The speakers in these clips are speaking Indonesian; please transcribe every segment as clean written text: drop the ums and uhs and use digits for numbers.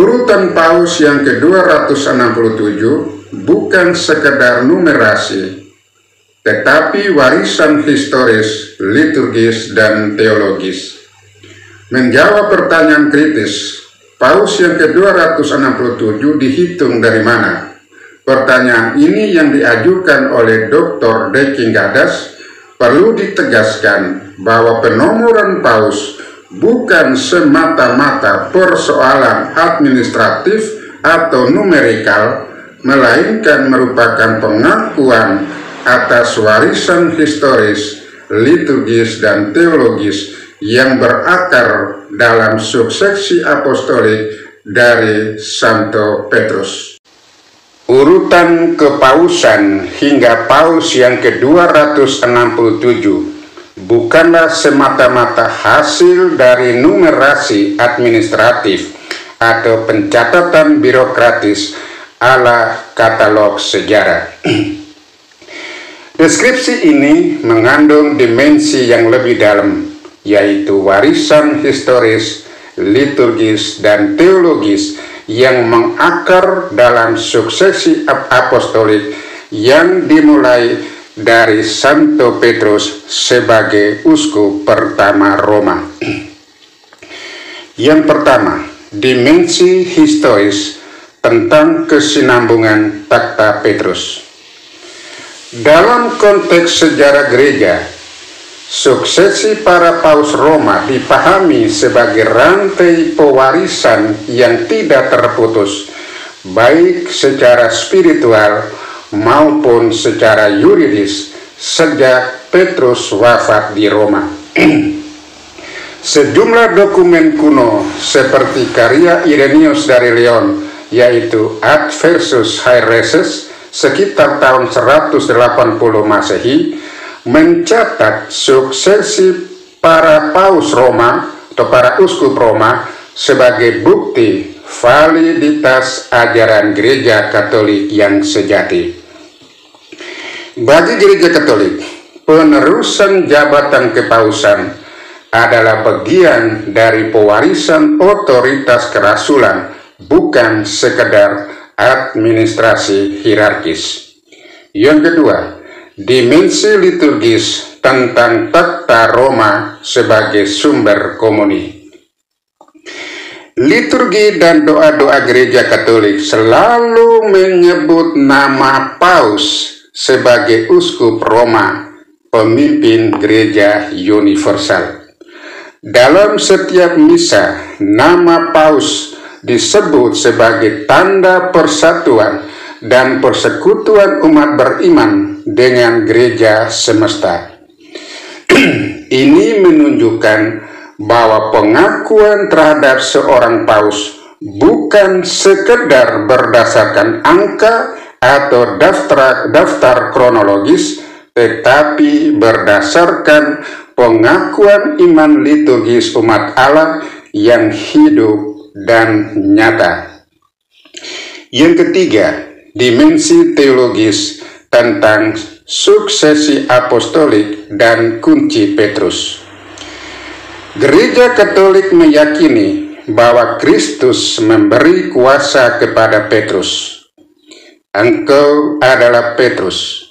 Urutan Paus yang ke-267 bukan sekedar numerasi, tetapi warisan historis, liturgis, dan teologis. Menjawab pertanyaan kritis, Paus yang ke-267 dihitung dari mana? Pertanyaan ini yang diajukan oleh Dr. Deki Gadas. Perlu ditegaskan bahwa penomoran Paus bukan semata-mata persoalan administratif atau numerikal, melainkan merupakan pengakuan atas warisan historis, liturgis, dan teologis yang berakar dalam suksesi apostolik dari Santo Petrus. Urutan kepausan hingga Paus yang ke-267 bukanlah semata-mata hasil dari numerasi administratif atau pencatatan birokratis ala katalog sejarah. Deskripsi ini mengandung dimensi yang lebih dalam, yaitu warisan historis, liturgis, dan teologis yang mengakar dalam suksesi apostolik yang dimulai dari Santo Petrus sebagai uskup pertama Roma. Yang pertama, dimensi historis tentang kesinambungan takhta Petrus. Dalam konteks sejarah gereja, suksesi para paus Roma dipahami sebagai rantai pewarisan yang tidak terputus, baik secara spiritual maupun secara yuridis sejak Petrus wafat di Roma. Sejumlah dokumen kuno seperti karya Irenaeus dari Lyon, yaitu Ad versus Haereses sekitar tahun 180 Masehi, mencatat suksesi para paus Roma atau para uskup Roma sebagai bukti validitas ajaran gereja Katolik yang sejati. Bagi gereja Katolik, penerusan jabatan kepausan adalah bagian dari pewarisan otoritas kerasulan, bukan sekedar administrasi hierarkis. Yang kedua, dimensi liturgis tentang takhta Roma sebagai sumber komuni. Liturgi dan doa-doa gereja Katolik selalu menyebut nama Paus sebagai uskup Roma, pemimpin gereja universal. Dalam setiap misa, nama Paus disebut sebagai tanda persatuan dan persekutuan umat beriman dengan gereja semesta. Ini menunjukkan bahwa pengakuan terhadap seorang paus bukan sekedar berdasarkan angka atau daftar kronologis, tetapi berdasarkan pengakuan iman liturgis umat Allah yang hidup dan nyata. Yang ketiga, dimensi teologis tentang suksesi apostolik dan kunci Petrus. Gereja Katolik meyakini bahwa Kristus memberi kuasa kepada Petrus. Engkau adalah Petrus,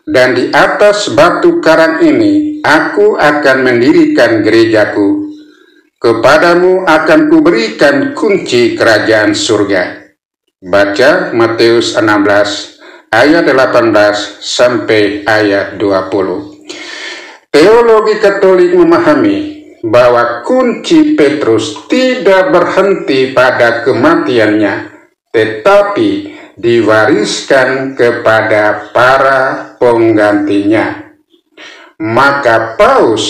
dan di atas batu karang ini aku akan mendirikan gerejaku. Kepadamu akan kuberikan kunci kerajaan surga. Baca Matius 16 ayat 18 sampai ayat 20. Teologi Katolik memahami bahwa kunci Petrus tidak berhenti pada kematiannya, tetapi diwariskan kepada para penggantinya. Maka Paus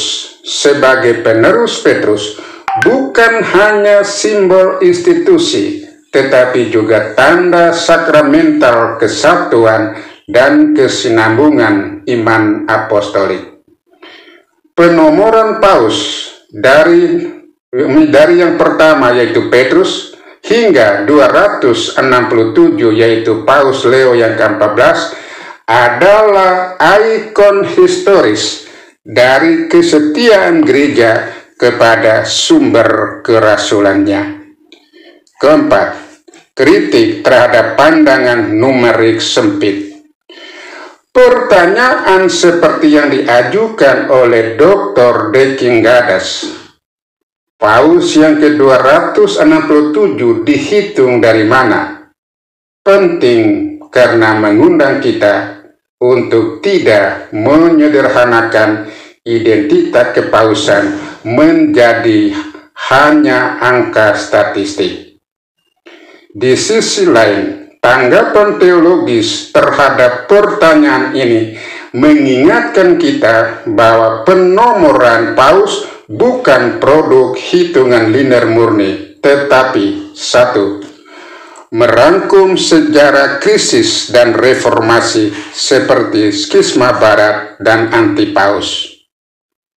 sebagai penerus Petrus bukan hanya simbol institusi, tetapi juga tanda sakramental kesatuan dan kesinambungan iman apostolik. Penomoran Paus dari yang pertama yaitu Petrus hingga 267 yaitu Paus Leo yang ke-14 adalah ikon historis dari kesetiaan gereja kepada sumber kerasulannya. Keempat, kritik terhadap pandangan numerik sempit. Pertanyaan seperti yang diajukan oleh Dr. Dekingadas, Paus yang ke-267 dihitung dari mana? Penting karena mengundang kita untuk tidak menyederhanakan identitas kepausan menjadi hanya angka statistik. Di sisi lain, tanggapan teologis terhadap pertanyaan ini mengingatkan kita bahwa penomoran paus bukan produk hitungan linear murni, tetapi satu, merangkum sejarah krisis dan reformasi seperti skisma barat dan anti-paus.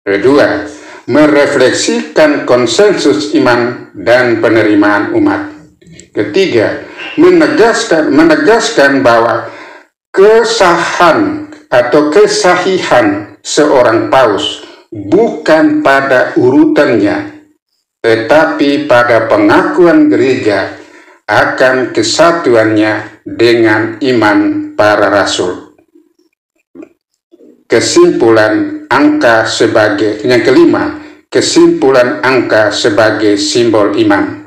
Kedua, merefleksikan konsensus iman dan penerimaan umat. Ketiga, menegaskan bahwa kesahan atau kesahihan seorang paus bukan pada urutannya, tetapi pada pengakuan gereja akan kesatuannya dengan iman para rasul. Kesimpulan angka sebagai yang kelima, kesimpulan angka sebagai simbol iman.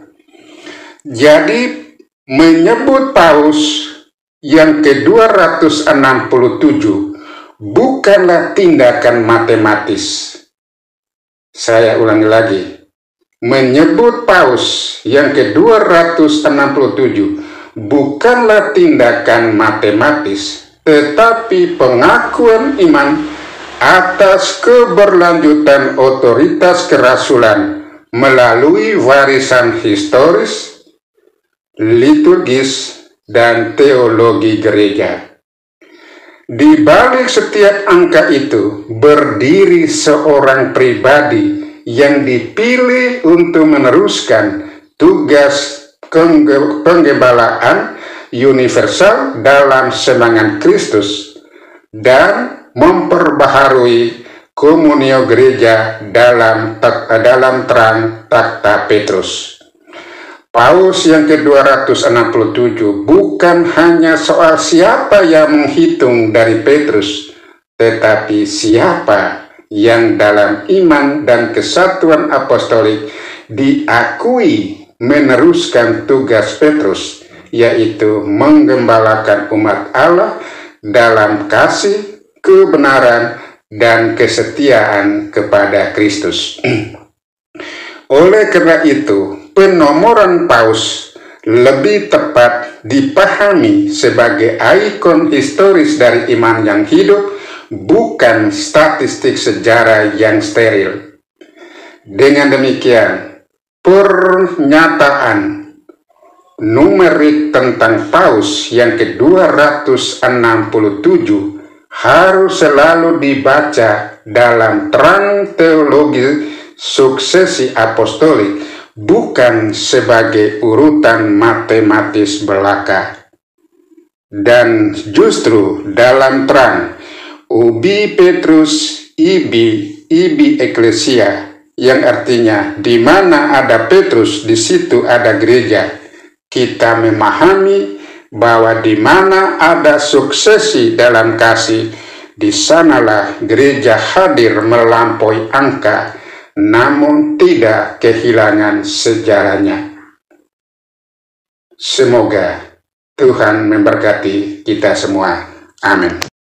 Jadi menyebut paus yang ke-267 bukanlah tindakan matematis. Saya ulangi lagi. Menyebut paus yang ke-267 bukanlah tindakan matematis, tetapi pengakuan iman atas keberlanjutan otoritas kerasulan melalui warisan historis, liturgis, dan teologi gereja. Di balik setiap angka itu berdiri seorang pribadi yang dipilih untuk meneruskan tugas penggembalaan universal dalam semangat Kristus dan memperbaharui komunio gereja dalam terang Takhta Petrus. Paus yang ke-267 bukan hanya soal siapa yang menghitung dari Petrus, tetapi siapa yang dalam iman dan kesatuan apostolik diakui meneruskan tugas Petrus, yaitu menggembalakan umat Allah dalam kasih, kebenaran, dan kesetiaan kepada Kristus. Oleh karena itu, penomoran paus lebih tepat dipahami sebagai ikon historis dari iman yang hidup, bukan statistik sejarah yang steril. Dengan demikian, pernyataan numerik tentang paus yang ke-267 harus selalu dibaca dalam terang teologi suksesi apostolik, bukan sebagai urutan matematis belaka. Dan justru dalam terang ubi Petrus ibi Ecclesia, yang artinya di mana ada Petrus di situ ada gereja, kita memahami bahwa di mana ada suksesi dalam kasih, di sanalah gereja hadir melampaui angka, namun tidak kehilangan sejarahnya. Semoga Tuhan memberkati kita semua. Amin.